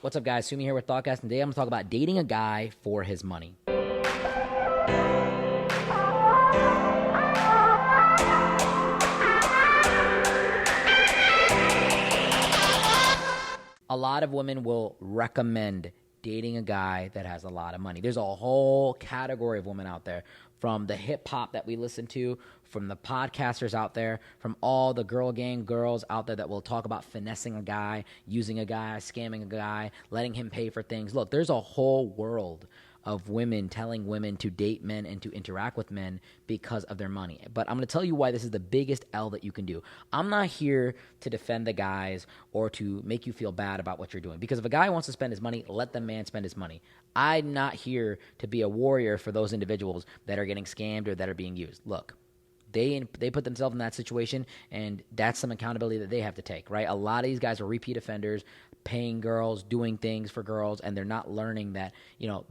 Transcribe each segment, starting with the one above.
What's up, guys? Sumi here with Thoughtcast, and today I'm going to talk about dating a guy for his money. A lot of women will recommend dating a guy that has a lot of money. There's a whole category of women out there, from the hip hop that we listen to, from the podcasters out there, from all the girl gang girls out there that will talk about finessing a guy, using a guy, scamming a guy, letting him pay for things. Look, there's a whole world of women telling women to date men and to interact with men because of their money. But I'm going to tell you why this is the biggest L that you can do. I'm not here to defend the guys or to make you feel bad about what you're doing. Because if a guy wants to spend his money, let the man spend his money. I'm not here to be a warrior for those individuals that are getting scammed or that are being used. Look, they put themselves in that situation, and that's some accountability that they have to take, right? A lot of these guys are repeat offenders, paying girls, doing things for girls, and they're not learning that,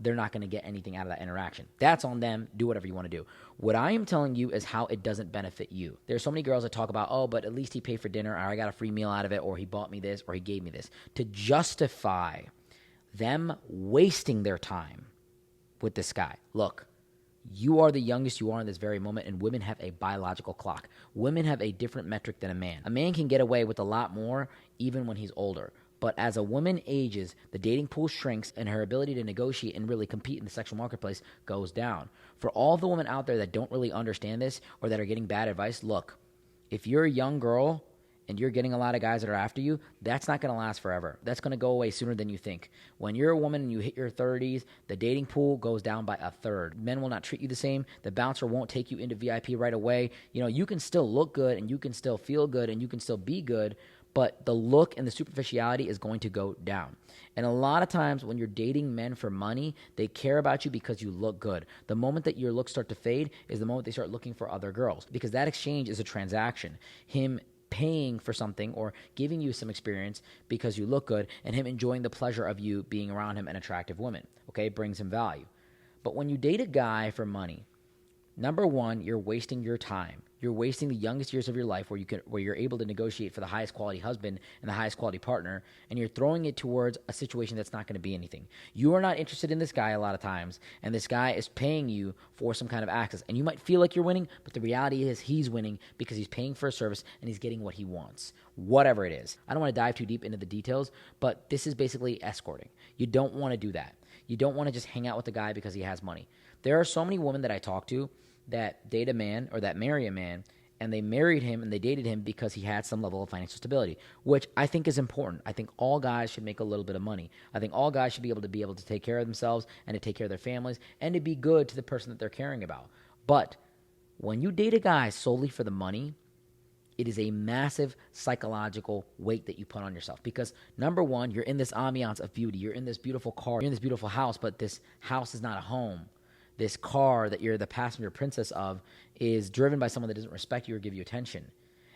they're not going to get anything out of that interaction. That's on them. Do whatever you want to do. What I am telling you is how it doesn't benefit you. There's so many girls that talk about, oh, but at least he paid for dinner, or I got a free meal out of it, or he bought me this, or he gave me this, to justify them wasting their time with this guy. Look, you are the youngest you are in this very moment, and women have a biological clock. Women have a different metric than a man. A man can get away with a lot more even when he's older. But as a woman ages, the dating pool shrinks, and her ability to negotiate and really compete in the sexual marketplace goes down. For all the women out there that don't really understand this or that are getting bad advice, look, if you're a young girl and you're getting a lot of guys that are after you, that's not going to last forever. That's going to go away sooner than you think. When you're a woman and you hit your 30s, the dating pool goes down by a third. Men will not treat you the same. The bouncer won't take you into VIP right away. You can still look good, and you can still feel good, and you can still be good, but the look and the superficiality is going to go down. And a lot of times when you're dating men for money, they care about you because you look good. The moment that your looks start to fade is the moment they start looking for other girls, because that exchange is a transaction. Him paying for something or giving you some experience because you look good, and him enjoying the pleasure of you being around him, an attractive woman, okay, brings him value. But when you date a guy for money, number one, you're wasting your time. You're wasting the youngest years of your life where you're able to negotiate for the highest quality husband and the highest quality partner, and you're throwing it towards a situation that's not going to be anything. You are not interested in this guy a lot of times, and this guy is paying you for some kind of access. And you might feel like you're winning, but the reality is he's winning because he's paying for a service and he's getting what he wants, whatever it is. I don't want to dive too deep into the details, but this is basically escorting. You don't want to do that. You don't want to just hang out with the guy because he has money. There are so many women that I talk to that date a man or that marry a man, and they married him and they dated him because he had some level of financial stability, which I think is important. I think all guys should make a little bit of money. I think all guys should be able to take care of themselves and to take care of their families and to be good to the person that they're caring about. But when you date a guy solely for the money, it is a massive psychological weight that you put on yourself, because number one, you're in this ambiance of beauty. You're in this beautiful car. You're in this beautiful house, but this house is not a home. This car that you're the passenger princess of is driven by someone that doesn't respect you or give you attention.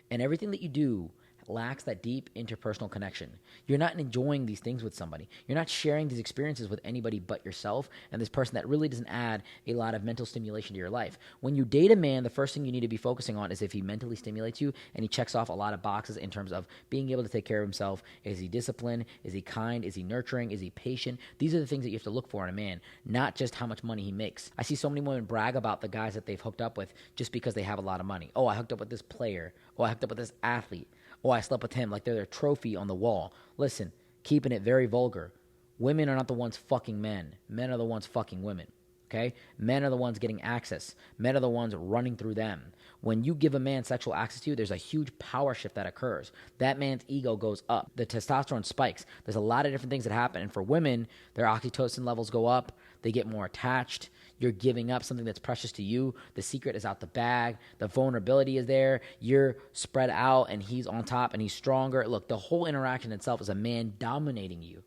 And everything that you do lacks that deep interpersonal connection. You're not enjoying these things with somebody. You're not sharing these experiences with anybody but yourself and this person that really doesn't add a lot of mental stimulation to your life. When you date a man, the first thing you need to be focusing on is if he mentally stimulates you and he checks off a lot of boxes in terms of being able to take care of himself. Is he disciplined? Is he kind? Is he nurturing? Is he patient? These are the things that you have to look for in a man, not just how much money he makes. I see so many women brag about the guys that they've hooked up with just because they have a lot of money. Oh, I hooked up with this player. Oh, I hooked up with this athlete. Oh, I slept with him, like they're their trophy on the wall. Listen, keeping it very vulgar. Women are not the ones fucking men. Men are the ones fucking women, okay? Men are the ones getting access. Men are the ones running through them. When you give a man sexual access to you, there's a huge power shift that occurs. That man's ego goes up. The testosterone spikes. There's a lot of different things that happen. And for women, their oxytocin levels go up. They get more attached. You're giving up something that's precious to you. The secret is out the bag. The vulnerability is there. You're spread out, and he's on top, and he's stronger. Look, the whole interaction itself is a man dominating you.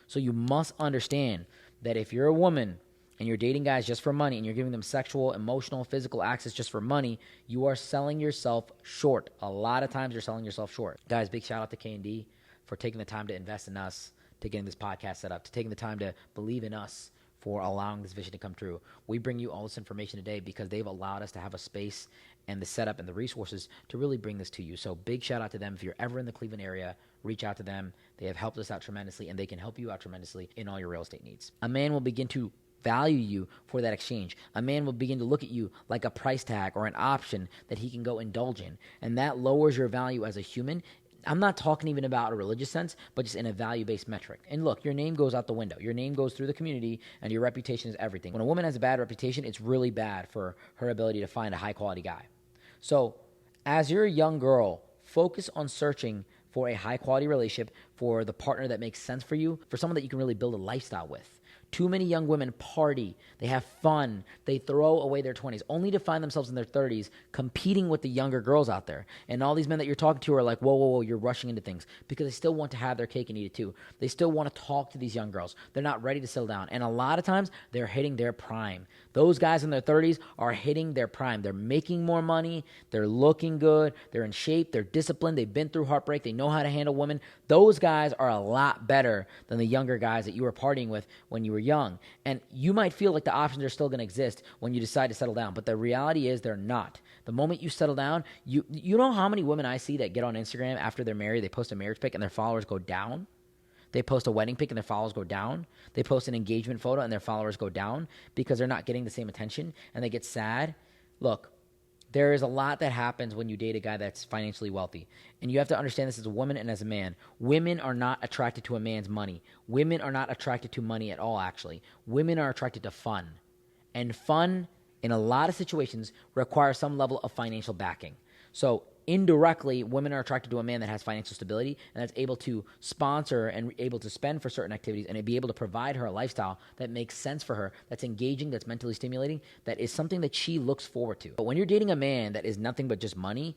So you must understand that if you're a woman and you're dating guys just for money and you're giving them sexual, emotional, physical access just for money, you are selling yourself short. A lot of times you're selling yourself short. Guys, big shout out to K&D for taking the time to invest in us, to getting this podcast set up, to taking the time to believe in us, for allowing this vision to come true. We bring you all this information today because they've allowed us to have a space and the setup and the resources to really bring this to you. So big shout out to them. If you're ever in the Cleveland area, reach out to them. They have helped us out tremendously, and they can help you out tremendously in all your real estate needs. A man will begin to value you for that exchange. A man will begin to look at you like a price tag or an option that he can go indulge in, and that lowers your value as a human. I'm not talking even about a religious sense, but just in a value-based metric. And look, your name goes out the window. Your name goes through the community, and your reputation is everything. When a woman has a bad reputation, it's really bad for her ability to find a high-quality guy. So as you're a young girl, focus on searching for a high-quality relationship, for the partner that makes sense for you, for someone that you can really build a lifestyle with. Too many young women party, they have fun, they throw away their 20s, only to find themselves in their 30s competing with the younger girls out there. And all these men that you're talking to are like, whoa, you're rushing into things, because they still want to have their cake and eat it too. They still want to talk to these young girls. They're not ready to settle down. And a lot of times, they're hitting their prime. Those guys in their 30s are hitting their prime. They're making more money, they're looking good, they're in shape, they're disciplined, they've been through heartbreak, they know how to handle women. Those guys are a lot better than the younger guys that you were partying with when you were young. And you might feel like the options are still going to exist when you decide to settle down, but the reality is they're not. The moment you settle down, you know how many women I see that get on Instagram after they're married, they post a marriage pic and their followers go down? They post a wedding pic and their followers go down. They post an engagement photo and their followers go down because they're not getting the same attention, and they get sad. Look, there is a lot that happens when you date a guy that's financially wealthy. And you have to understand this as a woman and as a man. Women are not attracted to a man's money. Women are not attracted to money at all, actually. Women are attracted to fun. And fun, in a lot of situations, requires some level of financial backing. So indirectly, women are attracted to a man that has financial stability and that's able to sponsor and able to spend for certain activities and be able to provide her a lifestyle that makes sense for her, that's engaging, that's mentally stimulating, that is something that she looks forward to. But when you're dating a man that is nothing but just money,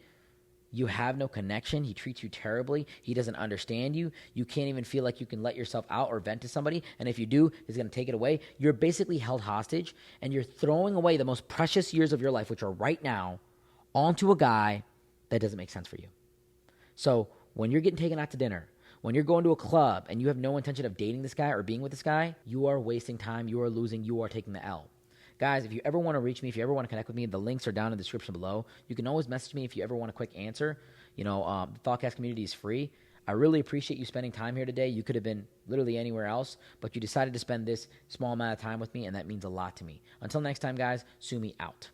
you have no connection. He treats you terribly. He doesn't understand you. You can't even feel like you can let yourself out or vent to somebody. And if you do, he's going to take it away. You're basically held hostage, and you're throwing away the most precious years of your life, which are right now, onto a guy that doesn't make sense for you. So when you're getting taken out to dinner, when you're going to a club and you have no intention of dating this guy or being with this guy, you are wasting time, you are losing, you are taking the L. Guys, if you ever want to reach me, if you ever want to connect with me, the links are down in the description below. You can always message me if you ever want a quick answer. The Thoughtcast community is free. I really appreciate you spending time here today. You could have been literally anywhere else, but you decided to spend this small amount of time with me, and that means a lot to me. Until next time, guys, Sumi out.